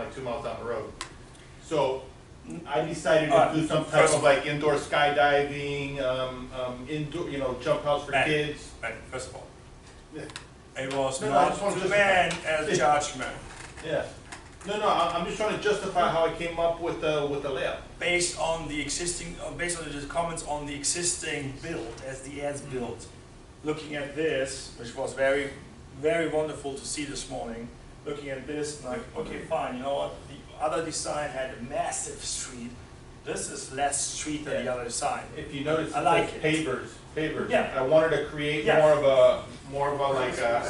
like 2 miles down the road. So I decided to do some type of like indoor skydiving, indoor, you know, jump house for kids. First of all, it was No, not to man as judgment. Yeah. No, I'm just trying to justify how I came up with the layout. Based on the existing, based on the comments on the existing build, as the as built. Looking at this, which was very, very wonderful to see this morning. Looking at this, like, okay, fine. You know what? The other design had a massive street. This is less street than the other design. If you notice, I like it. Pavers. Yeah. I wanted to create more of a like a.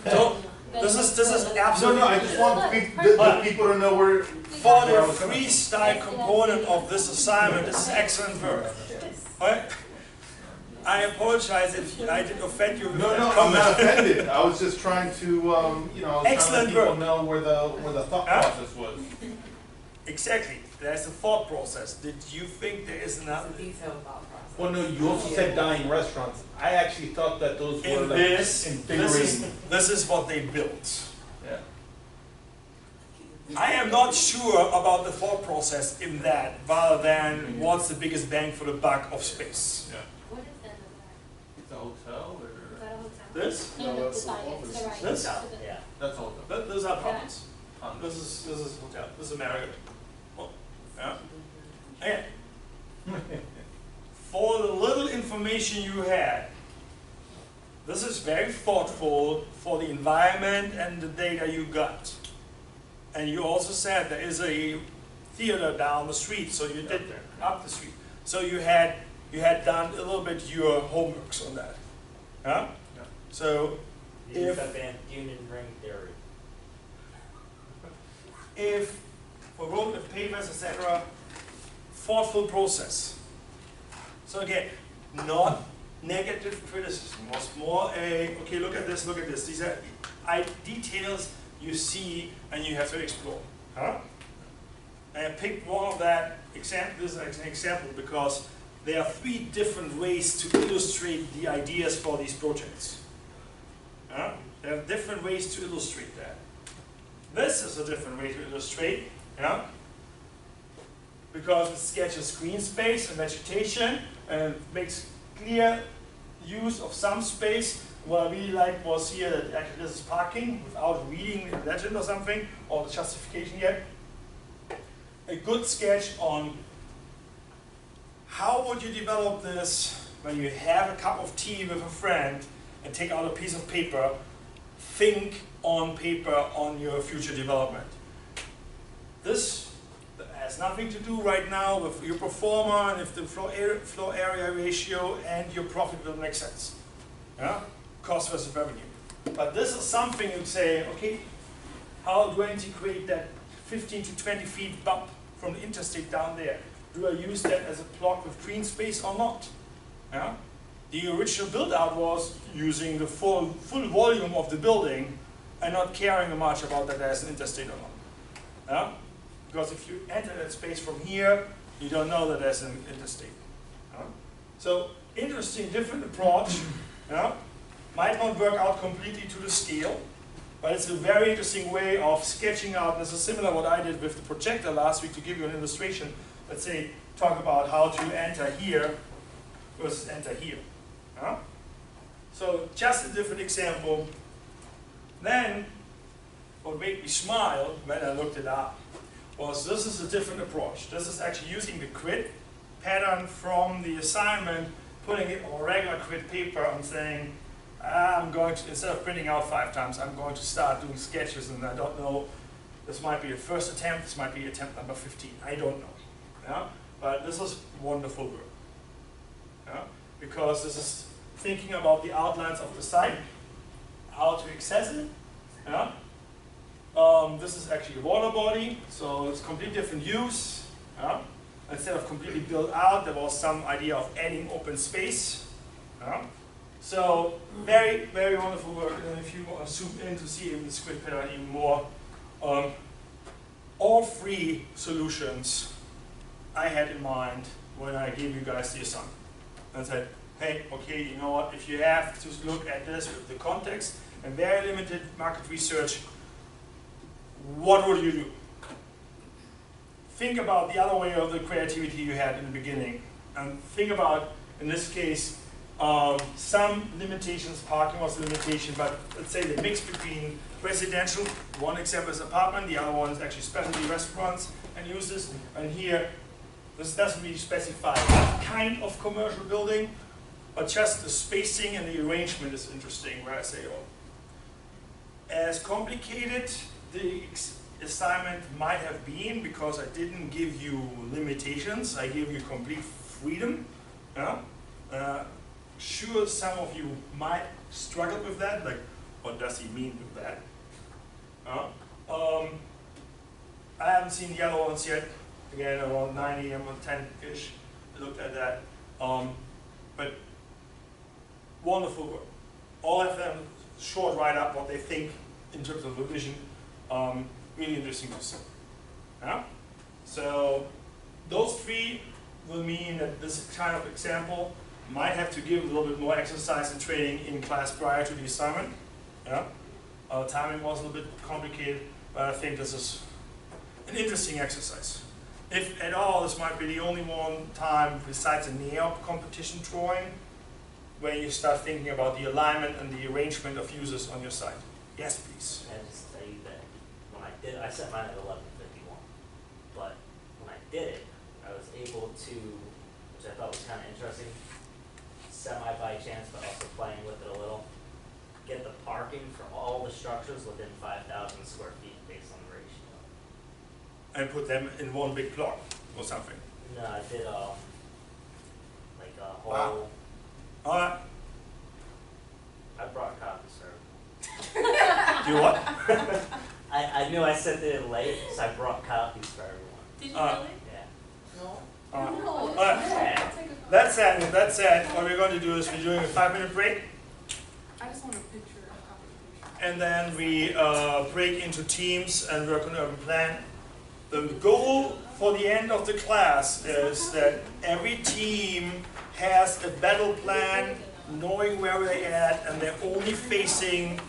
So this is absolutely. No, I just want the people to know where. For the freestyle component of this assignment, this is excellent work. Right? I apologize if I did offend you with that No, I'm comment. not offended. I was just trying to, you know, Excellent trying to let people work. know where the thought process was. Exactly. There's a thought process. Did you think there is another? Detailed thought process. Well, no, you also said dying restaurants. I actually thought that those were In like invigorating. this is what they built. Yeah. I am not sure about the thought process in that, rather than what's the biggest bang for the buck of space. Yeah. What is that? It's a hotel or? Is that a hotel? This? No, that's the side, it's to the right. This? To the- Yeah. That's a hotel. Those are apartments. This is hotel. This is America. Oh, yeah. Okay. For the little information you had, this is very thoughtful for the environment and the data you got. And you also said there is a theater down the street, so you did up the street. So you had done a little bit your homeworks on that. Yeah? Yeah. So If Union Ring Theory. if for road and pavers, etc., thoughtful process. So again, not negative criticism, was more a, okay, look at this, look at this. These are details you see and you have to explore. Huh? And I picked one of that example, this is an example because there are 3 different ways to illustrate the ideas for these projects. Huh? There are different ways to illustrate that. This is a different way to illustrate, yeah? Because it sketches green space and vegetation and makes clear use of some space. What I really liked was here that actually this is parking without reading the legend or something, or the justification yet. A good sketch on how would you develop this when you have a cup of tea with a friend and take out a piece of paper, think on paper on your future development. This has nothing to do right now with your performer and if the floor area ratio and your profit will make sense. Yeah? Cost versus revenue. But this is something you'd say, okay, how do I integrate that 15 to 20 feet bump from the interstate down there? Do I use that as a plot with green space or not? Yeah? The original build out was using the full volume of the building and not caring much about that there's an interstate or not. Yeah? Because if you enter that space from here, you don't know that there's an interstate. Yeah? So interesting, different approach. Yeah? Might not work out completely to the scale, but it's a very interesting way of sketching out. This is similar to what I did with the projector last week to give you an illustration. Let's say, talk about how to enter here versus enter here. Yeah? So just a different example. Then, what made me smile when I looked it up was this is a different approach. This is actually using the grid pattern from the assignment, putting it on a regular grid paper and saying, I'm going to, instead of printing out 5 times, I'm going to start doing sketches, and I don't know, this might be a first attempt, this might be attempt number 15, I don't know. Yeah? But this is wonderful work. Yeah? Because this is thinking about the outlines of the site, how to access it. Yeah? This is actually a water body, so it's completely different use. Yeah? Instead of completely built out, there was some idea of adding open space. Yeah? So very, very wonderful work. And if you want to zoom in to see even the squid pattern even more, all 3 solutions I had in mind when I gave you guys the assignment. I said, hey, okay, you know what? If you have to look at this with the context and very limited market research, what would you do? think about the other way of the creativity you had in the beginning. And think about, in this case, some limitations, parking was a limitation, but let's say the mix between residential, one example is apartment, the other one is actually specialty restaurants and uses. And here, this doesn't really specify what kind of commercial building, but just the spacing and the arrangement is interesting, where I say, oh, as complicated the assignment might have been, because I didn't give you limitations, I gave you complete freedom. Yeah? Sure, some of you might struggle with that, like, what does he mean with that? I haven't seen the other ones yet. Again, around 9 a.m. or 10-ish, I looked at that. But wonderful work. All of them short write-up what they think in terms of revision. Really interesting to see. Yeah? So those three will mean that this kind of example might have to give a little bit more exercise and training in class prior to the assignment. Yeah? Timing was a little bit complicated, but I think this is an interesting exercise. If at all, this might be the only one time besides a NEOP competition drawing where you start thinking about the alignment and the arrangement of users on your site. Yes, please. Can I just tell you that when I did, I set mine at 11:51, but when I did it, I was able to, which I thought was kind of interesting, semi by chance, but also playing with it a little, get the parking for all the structures within 5,000 square feet based on the ratio. And put them in one big block or something. No, I did like a whole. Wow. All right. I brought copies for Do you what? I knew I sent it late, so I brought copies for everyone. Did you really? Yeah. No. All right. Yeah. I'll take a photo. That said, what we're going to do is we're doing a 5-minute break, I just want a picture, a copy of the picture. and then we break into teams and work on urban plan. The goal for the end of the class is that every team has a battle plan, knowing where they're at, and they're only facing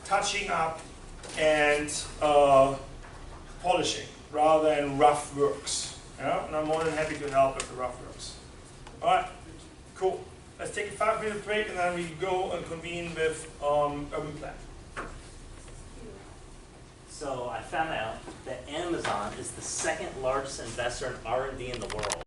touching up and polishing rather than rough works. Yeah? And I'm more than happy to help with the rough works. All right, cool. Let's take a 5-minute break and then we go and convene with urban plan. So I found out that Amazon is the second largest investor in R&D in the world.